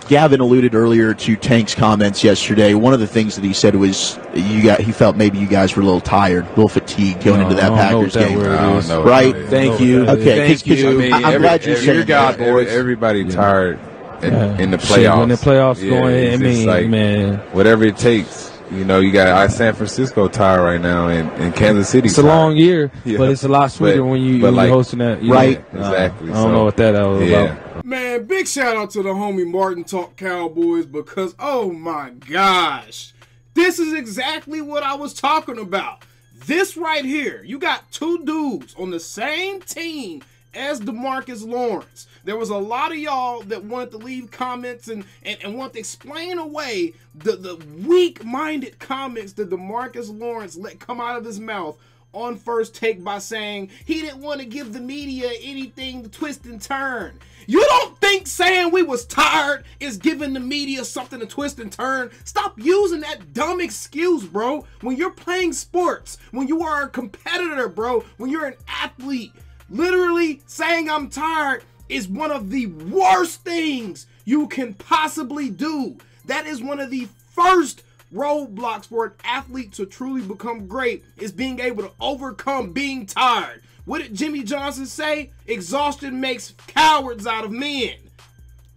Gavin alluded earlier to Tank's comments yesterday. One of the things that he said was he felt maybe you guys were a little tired, a little fatigued going into that Packers game. Right? Thank you. Okay. Thank you. I mean, I'm glad you're saying that. Everybody tired in the playoffs. When the playoffs going, man, whatever it takes. You know, you got San Francisco tired right now, and Kansas City. It's a long year, but it's a lot sweeter when you're hosting that. Right? Exactly. I don't know what that was about. Man, big shout out to the homie Martin Talk Cowboys because, oh my gosh, this is exactly what I was talking about. This right here, you got two dudes on the same team as Demarcus Lawrence. There was a lot of y'all that wanted to leave comments and want to explain away the weak-minded comments that Demarcus Lawrence let come out of his mouth on First Take by saying he didn't want to give the media anything to twist and turn. You don't think saying we was tired is giving the media something to twist and turn? Stop using that dumb excuse, bro. When you're playing sports, when you are a competitor, bro, when you're an athlete, literally saying I'm tired is one of the worst things you can possibly do. That is one of the first roadblocks for an athlete to truly become great, is being able to overcome being tired. What did Jimmy Johnson say? Exhaustion makes cowards out of men.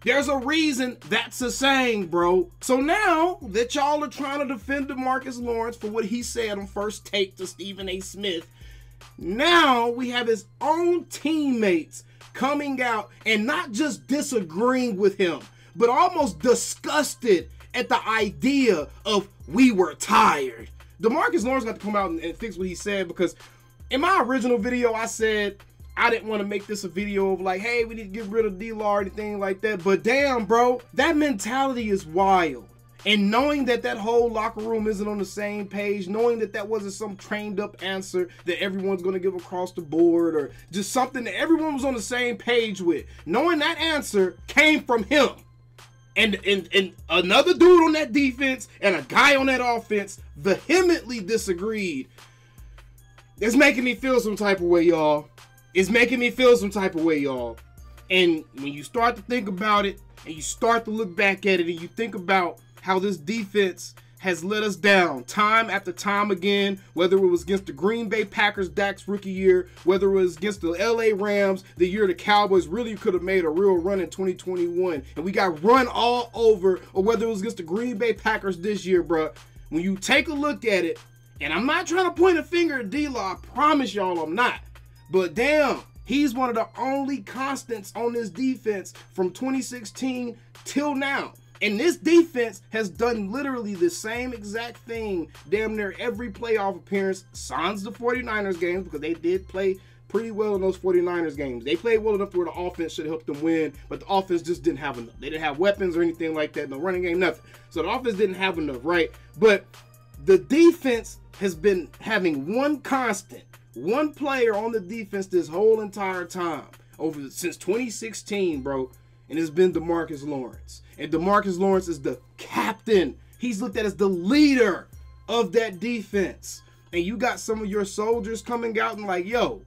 There's a reason that's a saying, bro. So now that y'all are trying to defend Demarcus Lawrence for what he said on First Take to Stephen A. Smith, now we have his own teammates coming out and not just disagreeing with him, but almost disgusted at the idea of we were tired. Demarcus Lawrence got to come out and fix what he said, because in my original video, I said I didn't want to make this a video of like, hey, we need to get rid of D-Law or anything like that. But damn, bro, that mentality is wild. And knowing that that whole locker room isn't on the same page, knowing that that wasn't some trained up answer that everyone's going to give across the board, or just something that everyone was on the same page with, knowing that answer came from him. And another dude on that defense and a guy on that offense vehemently disagreed. It's making me feel some type of way, y'all. It's making me feel some type of way, y'all. And when you start to think about it, and you start to look back at it, and you think about how this defense has let us down time after time again, whether it was against the Green Bay Packers Dak's rookie year, whether it was against the LA Rams the year the Cowboys really could have made a real run in 2021 and we got run all over, or whether it was against the Green Bay Packers this year, bro. When you take a look at it, and I'm not trying to point a finger at D-Law, I promise y'all I'm not, but damn, he's one of the only constants on this defense from 2016 till now. And this defense has done literally the same exact thing damn near every playoff appearance, sans the 49ers games, because they did play pretty well in those 49ers games. They played well enough to where the offense should have helped them win, but the offense just didn't have enough. They didn't have weapons or anything like that, no running game, nothing. So the offense didn't have enough, right? But the defense has been having one constant, one player on the defense this whole entire time, since 2016, bro, and it's been Demarcus Lawrence. And Demarcus Lawrence is the captain. He's looked at as the leader of that defense. And you got some of your soldiers coming out and like, yo,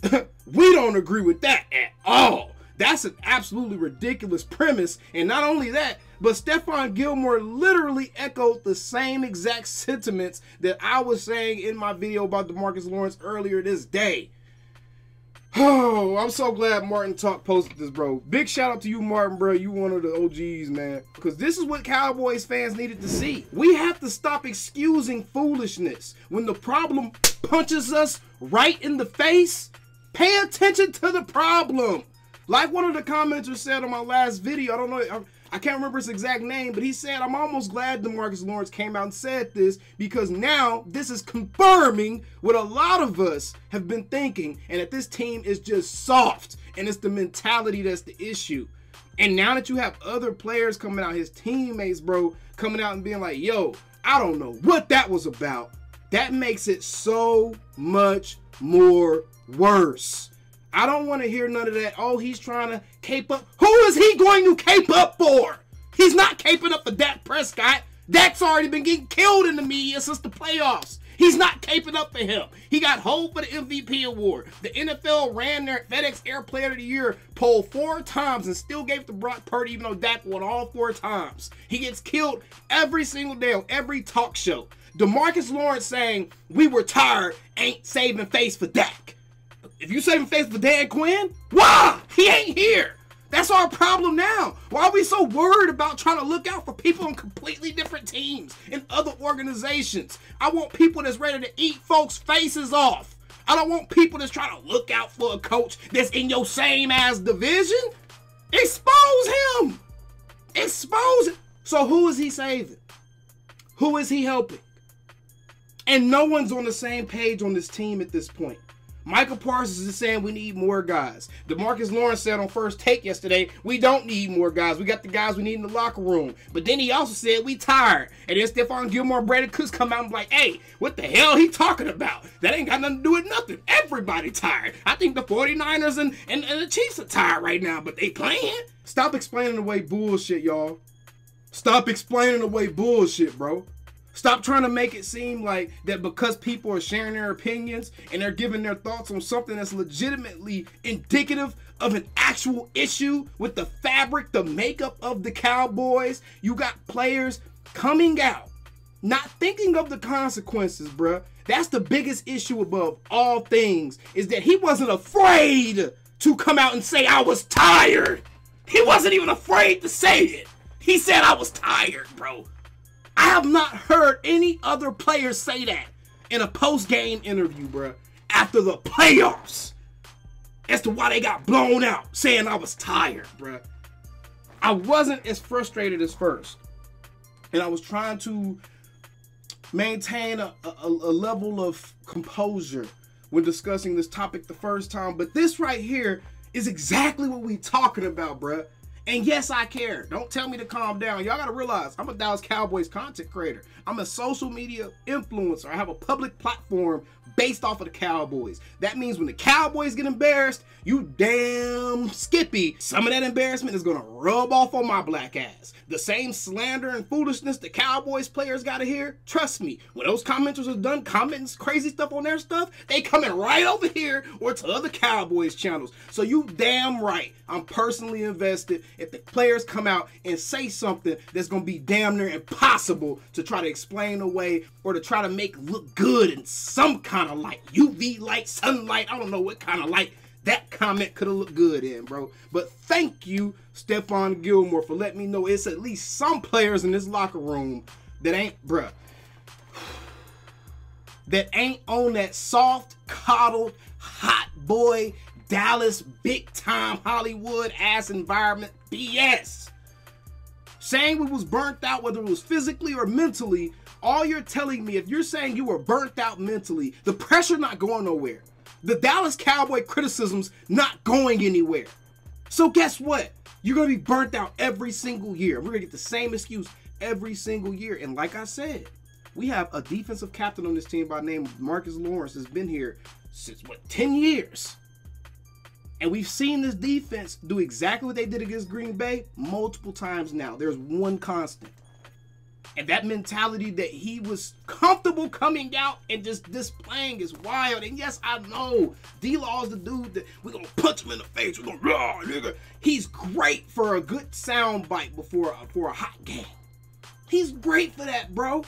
we don't agree with that at all. That's an absolutely ridiculous premise. And not only that, but Stephon Gilmore literally echoed the same exact sentiments that I was saying in my video about Demarcus Lawrence earlier this day. Oh, I'm so glad Martin Talk posted this, bro. Big shout out to you, Martin, bro. You one of the OGs, man. Because this is what Cowboys fans needed to see. We have to stop excusing foolishness. When the problem punches us right in the face, pay attention to the problem. Like one of the commenters said on my last video, I don't know, I can't remember his exact name, but he said, I'm almost glad Demarcus Lawrence came out and said this, because now this is confirming what a lot of us have been thinking, and that this team is just soft, and it's the mentality that's the issue. And now that you have other players coming out, his teammates, bro, coming out and being like, yo, I don't know what that was about, that makes it so much more worse. I don't want to hear none of that. Oh, he's trying to cape up. Who is he going to cape up for? He's not caping up for Dak Prescott. Dak's already been getting killed in the media since the playoffs. He's not caping up for him. He got hold for the MVP award. The NFL ran their FedEx Air Player of the Year poll 4 times and still gave it to Brock Purdy, even though Dak won all 4 times. He gets killed every single day on every talk show. Demarcus Lawrence saying, we were tired, ain't saving face for Dak. If you saving face for Dan Quinn, why? He ain't here. That's our problem now. Why are we so worried about trying to look out for people on completely different teams in other organizations? I want people that's ready to eat folks' faces off. I don't want people that's trying to look out for a coach that's in your same ass division. Expose him. Expose him. So who is he saving? Who is he helping? And no one's on the same page on this team at this point. Michael Parsons is saying we need more guys. Demarcus Lawrence said on First Take yesterday, we don't need more guys. We got the guys we need in the locker room. But then he also said we tired. And then Stephon Gilmore Brandin could come out and be like, hey, what the hell he talking about? That ain't got nothing to do with nothing. Everybody tired. I think the 49ers and the Chiefs are tired right now, but they playing. Stop explaining away bullshit, y'all. Stop explaining away bullshit, bro. Stop trying to make it seem like that because people are sharing their opinions and they're giving their thoughts on something that's legitimately indicative of an actual issue with the fabric, the makeup of the Cowboys. You got players coming out, not thinking of the consequences, bruh. That's the biggest issue above all things, is that he wasn't afraid to come out and say, I was tired. He wasn't even afraid to say it. He said, I was tired, bro. I have not heard any other players say that in a post-game interview, bro, after the playoffs, as to why they got blown out, saying I was tired, bro. I wasn't as frustrated as first, and I was trying to maintain a level of composure when discussing this topic the first time, but this right here is exactly what we talking about, bro. And yes, I care. Don't tell me to calm down. Y'all got to realize I'm a Dallas Cowboys content creator. I'm a social media influencer. I have a public platform based off of the Cowboys. That means when the Cowboys get embarrassed, you damn Skippy, some of that embarrassment is going to rub off on my black ass. The same slander and foolishness the Cowboys players got to hear, trust me, when those commenters are done commenting crazy stuff on their stuff, they coming right over here or to other Cowboys channels. So you damn right, I'm personally invested if the players come out and say something that's going to be damn near impossible to try to explain away or to try to make look good in some kind of light. UV light, sunlight, I don't know what kind of light that comment could have looked good in, bro. But thank you, Stephon Gilmore, for letting me know it's at least some players in this locker room that ain't, bruh, that ain't on that soft, coddled, hot boy, Dallas, big-time Hollywood ass environment BS. Saying we was burnt out, whether it was physically or mentally, all you're telling me, if you're saying you were burnt out mentally, the pressure not going nowhere. The Dallas Cowboy criticism's not going anywhere. So guess what? You're going to be burnt out every single year. We're going to get the same excuse every single year. And like I said, we have a defensive captain on this team by the name of Demarcus Lawrence that's been here since, what, 10 years. And we've seen this defense do exactly what they did against Green Bay multiple times now. There's one constant. And that mentality that he was comfortable coming out and just displaying is wild. And yes, I know D-Law's the dude that we're going to punch him in the face. We're going to, raw, nigga. He's great for a good sound bite before a hot game. He's great for that, bro.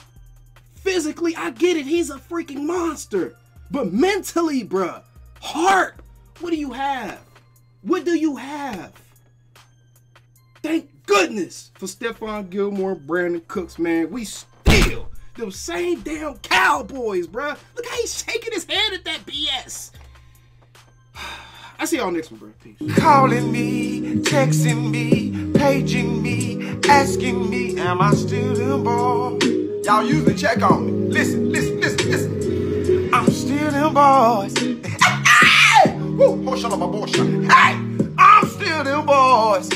Physically, I get it. He's a freaking monster. But mentally, bruh, heart, what do you have? What do you have? Thank goodness for Stephon Gilmore, Brandin Cooks, man. We still the same damn Cowboys, bruh. Look how he's shaking his head at that BS. I see y'all next one, bro. Peace. Calling me, texting me, paging me, asking me, am I still them boys? Y'all usually check on me. Listen. I'm still them boys. Hey! Woo! Hey! I'm still them boys.